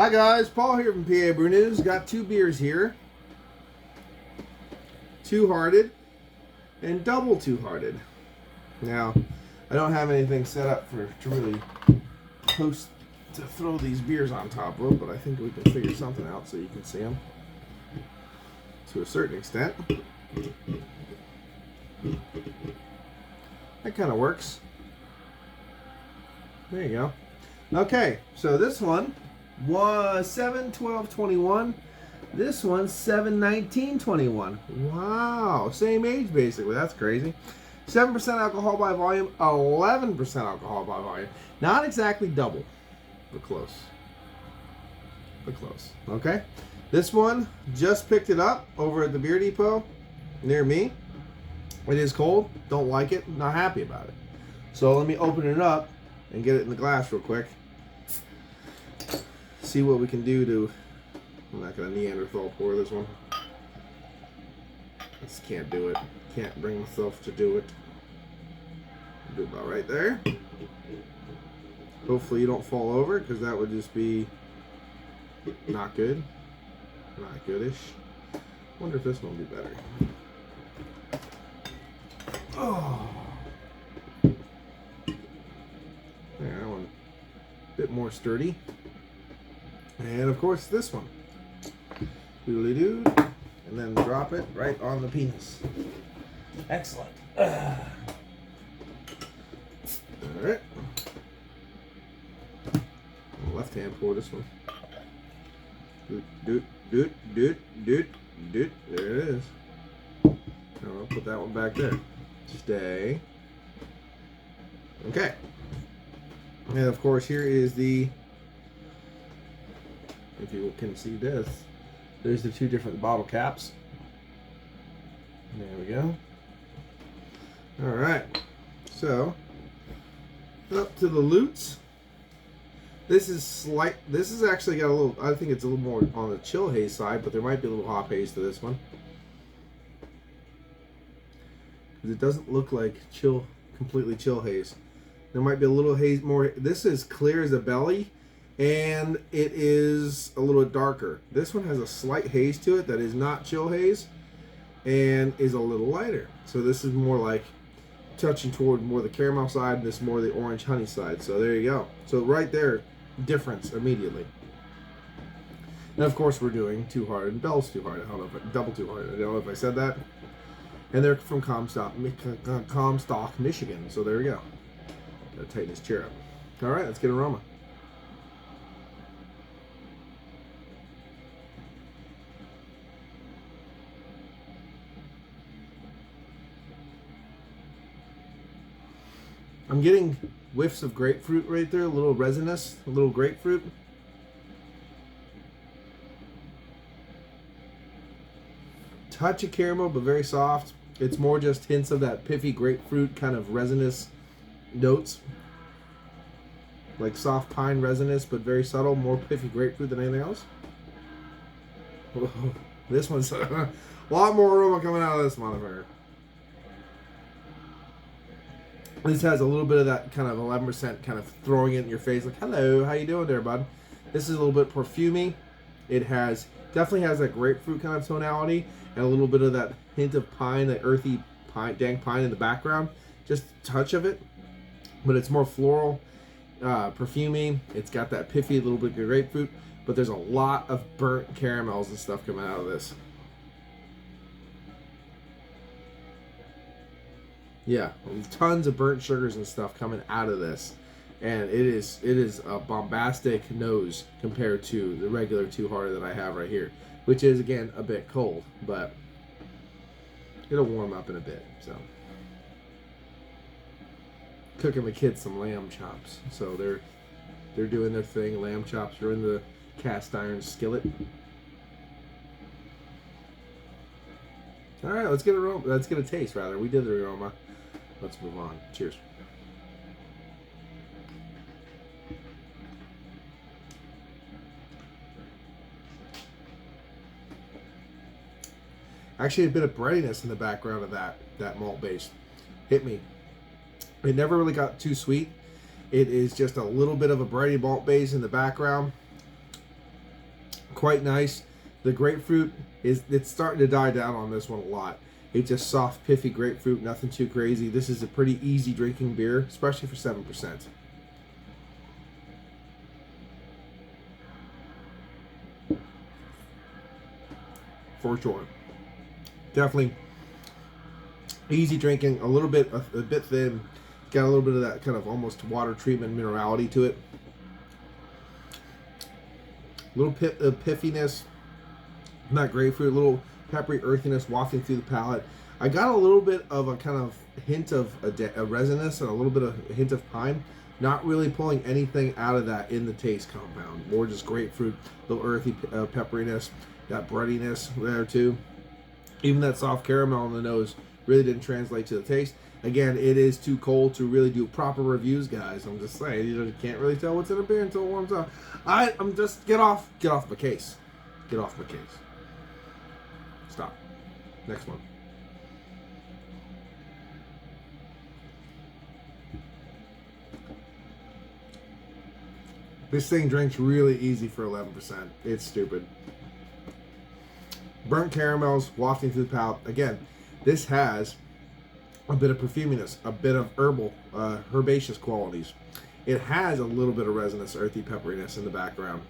Hi guys, Paul here from PABrewNews. Got two beers here. Two-Hearted and Double Two-Hearted. Now, I don't have anything set up to really post to throw these beers on top of, but I think we can figure something out so you can see them to a certain extent. That kind of works. There you go. Okay, so this one was 7/12/21. This one's 7/19/21. Wow, same age basically. That's crazy. 7% alcohol by volume, 11% alcohol by volume. Not exactly double, but close. But close. Okay. This one just picked it up over at the Beer Depot near me. It is cold. Don't like it. Not happy about it. So let me open it up and get it in the glass real quick. See what we can do to... I'm not going to Neanderthal pour this one. Just can't do it. Can't bring myself to do it. Do about right there. Hopefully you don't fall over, because that would just be not good. Not goodish. Wonder if this one will be better. Oh. There, that one a bit more sturdy. And of course this one. Doodly-doo. And then drop it right on the penis. Excellent. Alright. Left hand pour this one. Doot, doot, doot, doot, doot. There it is. Now I'll put that one back there. Stay. Okay. And of course here is the, if you can see this, there's the two different bottle caps. There we go. Alright. So, up to the loots. This is actually got a little, I think it's a little more on the chill haze side, but there might be a little hop haze to this one. Because it doesn't look like completely chill haze. There might be a little haze more. This is clear as a belly, and it is a little darker. This one has a slight haze to it that is not chill haze, and is a little lighter. So this is more like touching toward more the caramel side, this more the orange honey side. So there you go. So right there, difference immediately. And of course we're doing Two-Hearted and Bell's Two-Hearted. I don't know if Double Two-Hearted. I don't know if I said that. And they're from Comstock, Michigan. So there we go. Gotta tighten this chair up. All right, let's get aroma. I'm getting whiffs of grapefruit right there, a little resinous, a little grapefruit. Touch of caramel, but very soft. It's more just hints of that piffy grapefruit kind of resinous notes. Like soft pine resinous, but very subtle, more piffy grapefruit than anything else. Whoa. This one's a lot more aroma coming out of this motherfucker. This has a little bit of that kind of 11% kind of throwing it in your face, like, hello, how you doing there, bud? This is a little bit perfumey. It definitely has that grapefruit kind of tonality, and a little bit of that hint of pine, that earthy pine, dank pine in the background. Just a touch of it, but it's more floral, perfumey. It's got that piffy little bit of grapefruit, but there's a lot of burnt caramels and stuff coming out of this. Yeah, tons of burnt sugars and stuff coming out of this, and it is a bombastic nose compared to the regular Two-Hearted that I have right here, which is again a bit cold, but it'll warm up in a bit. So, cooking the kids some lamb chops, so they're doing their thing. Lamb chops are in the cast iron skillet. All right, let's get a taste rather. We did the aroma. Let's move on. Cheers. Actually, a bit of breadiness in the background of that malt base. Hit me. It never really got too sweet. It is just a little bit of a bready malt base in the background. quite nice. The grapefruit it's starting to die down on this one a lot. It's just soft, piffy grapefruit, nothing too crazy. This is a pretty easy drinking beer, especially for 7%. For sure. Definitely easy drinking, a little bit, a bit thin. Got a little bit of that kind of almost water treatment minerality to it. Little piffiness, not grapefruit, a little peppery earthiness wafting through the palate. I got a little bit of a kind of hint of a resinous and a little bit of a hint of pine. Not really pulling anything out of that in the taste compound. More just grapefruit, little earthy pepperiness, that breadiness there too. Even that soft caramel in the nose really didn't translate to the taste. Again, it is too cold to really do proper reviews, guys. I'm just saying, you can't really tell what's in a beer until it warms up. I'm just get off my case. Get off my case. Stop. Next one. This thing drinks really easy for 11%. It's stupid. Burnt caramels wafting through the palate. Again, this has a bit of perfuminess, a bit of herbal, herbaceous qualities. It has a little bit of resinous, earthy pepperiness in the background.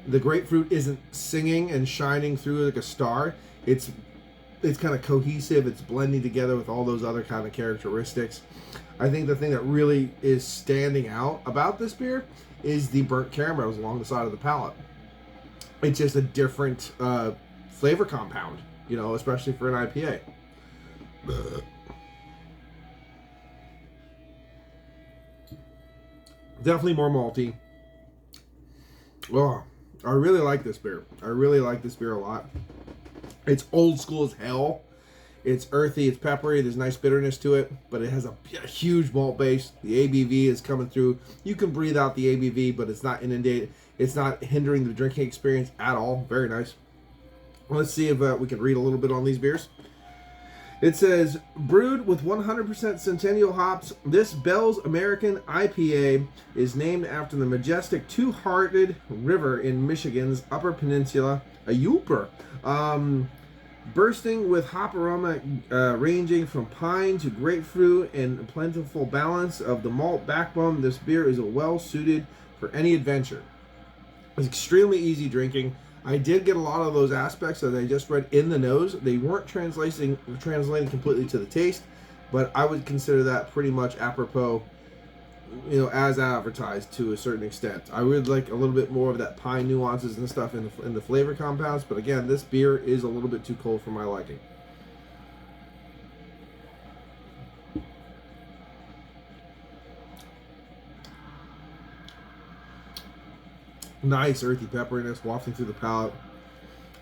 The grapefruit isn't singing and shining through like a star. It's kind of cohesive. It's blending together with all those other kind of characteristics. I think the thing that really is standing out about this beer is the burnt caramels along the side of the palate. It's just a different flavor compound, you know, especially for an IPA. Definitely more malty. Oh, I really like this beer. I really like this beer a lot. It's old school as hell. It's earthy, it's peppery, there's nice bitterness to it, but it has a huge malt base. The ABV is coming through. You can breathe out the ABV, but it's not inundated. It's not hindering the drinking experience at all. Very nice. Let's see if we can read a little bit on these beers. It says, brewed with 100% Centennial hops, this Bell's American IPA is named after the majestic Two-Hearted River in Michigan's Upper Peninsula, a Yooper. Bursting with hop aroma ranging from pine to grapefruit and a plentiful balance of the malt backbone, this beer is well suited for any adventure. It's extremely easy drinking. I did get a lot of those aspects that I just read in the nose. They weren't translating completely to the taste, but I would consider that pretty much apropos, you know, as advertised to a certain extent. I would like a little bit more of that pine nuances and stuff in the flavor compounds, but again, this beer is a little bit too cold for my liking. Nice earthy pepperiness wafting through the palate.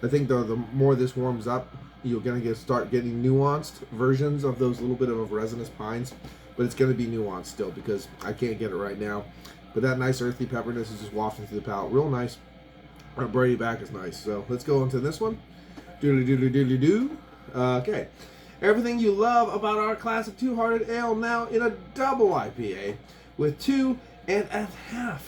I think the more this warms up, you're gonna start getting nuanced versions of those little bit of resinous pines, but it's gonna be nuanced still because I can't get it right now. But that nice earthy pepperiness is just wafting through the palate, real nice. Brady back is nice. So let's go into this one. Doodly. Okay. Everything you love about our classic Two-Hearted Ale now in a double IPA with 2.5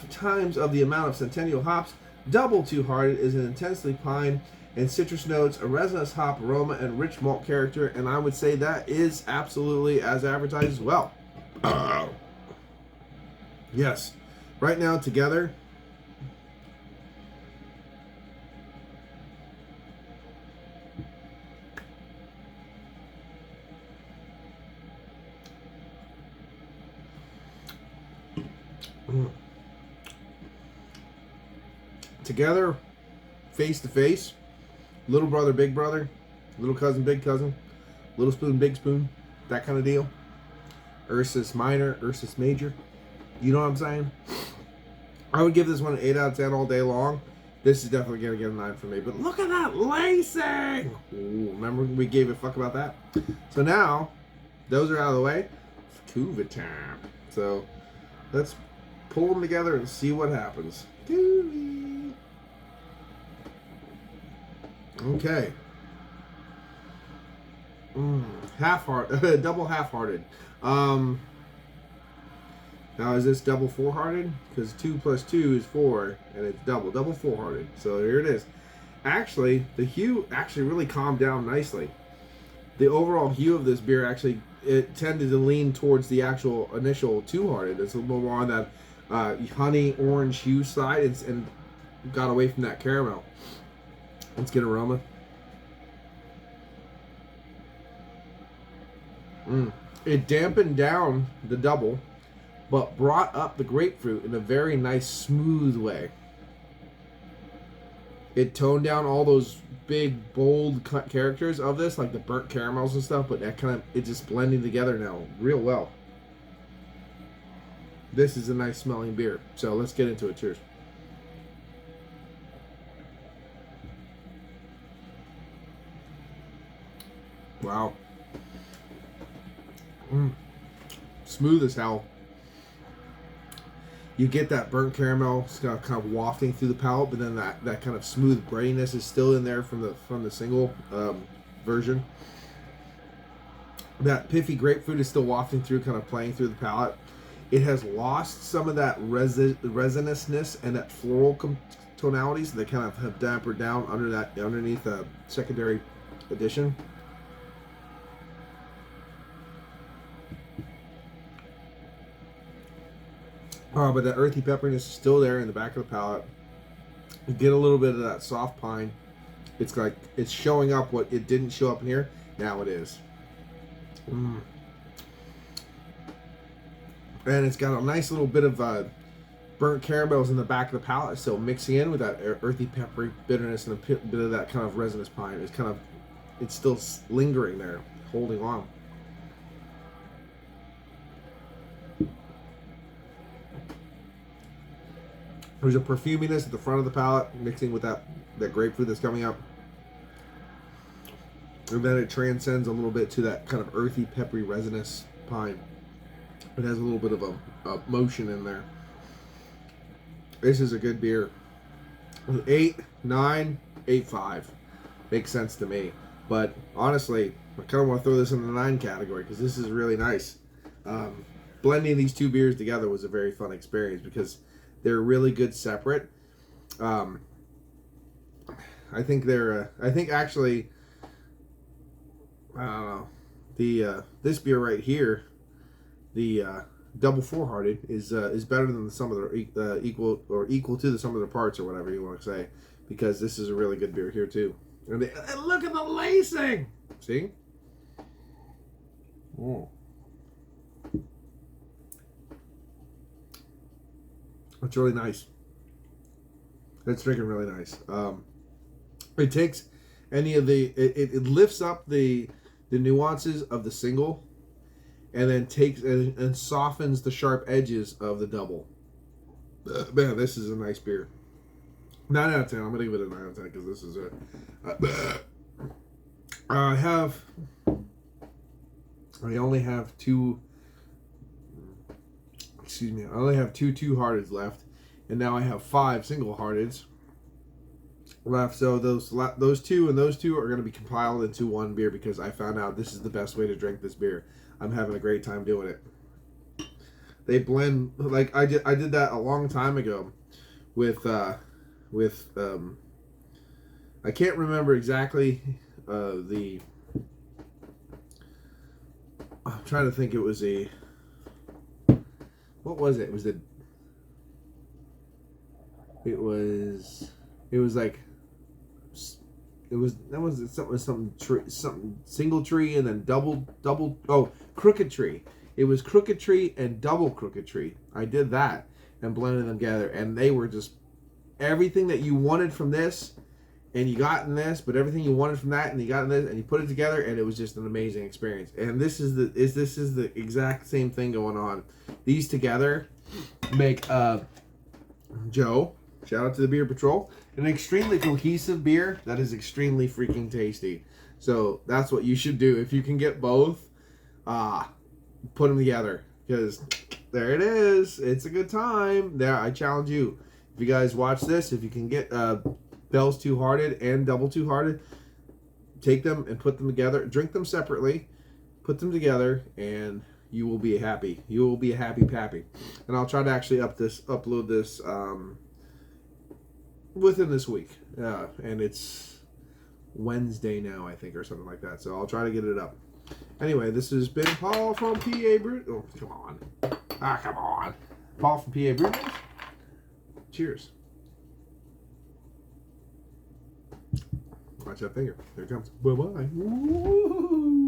times of the amount of Centennial hops. Double Two-Hearted is an intensely pine and citrus notes, a resinous hop aroma, and rich malt character, and I would say that is absolutely as advertised as well. Yes. Right now, together, face to face, little brother, big brother, little cousin, big cousin, little spoon, big spoon, that kind of deal. Ursus minor, Ursus major. You know what I'm saying? I would give this one an 8 out of 10 all day long. This is definitely going to get a 9 for me. But look at that lacing! Ooh, remember we gave a fuck about that? So now, those are out of the way. It's Cuva time. So, let's pull them together and see what happens. Okay. Double half-hearted. Now, is this double four-hearted? Because 2 plus 2 is 4, and it's double four-hearted. So here it is. Actually, the hue actually really calmed down nicely. The overall hue of this beer actually, it tended to lean towards the actual initial two-hearted. It's a little more on that honey orange hue side, and got away from that caramel. Let's get aroma. It dampened down the double, but brought up the grapefruit in a very nice, smooth way. It toned down all those big, bold characters of this, like the burnt caramels and stuff, but that kind of, it's just blending together now real well. This is a nice smelling beer. So let's get into it. Cheers. Wow. Smooth as hell. You get that burnt caramel kind of wafting through the palate, but then that kind of smooth breadiness is still in there from the single version. That piffy grapefruit is still wafting through, kind of playing through the palate. It has lost some of that resinousness and that floral tonalities that kind of have dampered down underneath the secondary addition. But that earthy pepperiness is still there in the back of the palate. You get a little bit of that soft pine. It's like it's showing up what it didn't show up in here. Now it is. And it's got a nice little bit of burnt caramels in the back of the palate. So mixing in with that earthy peppery bitterness and a bit of that kind of resinous pine. It's still lingering there, holding on. There's a perfuminess at the front of the palate, mixing with that grapefruit that's coming up. And then it transcends a little bit to that kind of earthy, peppery, resinous pine. It has a little bit of a motion in there. This is a good beer. 8, 9, 8.5. Makes sense to me. But honestly, I kind of want to throw this in the 9 category because this is really nice. Blending these two beers together was a very fun experience because they're really good separate. I think they're. I think actually, I don't know. This beer right here, the double four-hearted, is better than the sum of the equal to the sum of the parts, or whatever you want to say, because this is a really good beer here too. And look at the lacing. See. Oh. It's really nice. It's drinking really nice. It takes any of it lifts up the nuances of the single, and then takes and softens the sharp edges of the double. Man, this is a nice beer. 9 out of 10. I'm gonna give it a 9 out of 10 because this is I only have two. Excuse me. I only have two two-hearteds left, and now I have 5 single-hearteds left. So those two and those two are going to be compiled into one beer because I found out this is the best way to drink this beer. I'm having a great time doing it. They blend like I did that a long time ago with I can't remember exactly I'm trying to think. It was a. What was it? It was something single tree and then double crooked tree. It was crooked tree and double crooked tree. I did that and blended them together, and they were just everything that you wanted from this and you got in this, but everything you wanted from that and you got in this, and you put it together, and it was just an amazing experience. And this is the exact same thing going on. These together make Joe, shout out to the Beer Patrol, an extremely cohesive beer that is extremely freaking tasty. So that's what you should do if you can get both. Put them together, because there it is. It's a good time. There, I challenge you. If you guys watch this, if you can get Bell's Two-Hearted and Double Two-Hearted, take them and put them together. Drink them separately, put them together, and you will be happy. You will be a happy pappy. And I'll try to actually upload this within this week. And it's Wednesday now, I think, or something like that. So I'll try to get it up. Anyway, this has been Paul from PA Brew. Oh, come on. Come on. Paul from PA Brew News. Cheers. Watch that finger. There it comes. Bye-bye. Woo-hoo.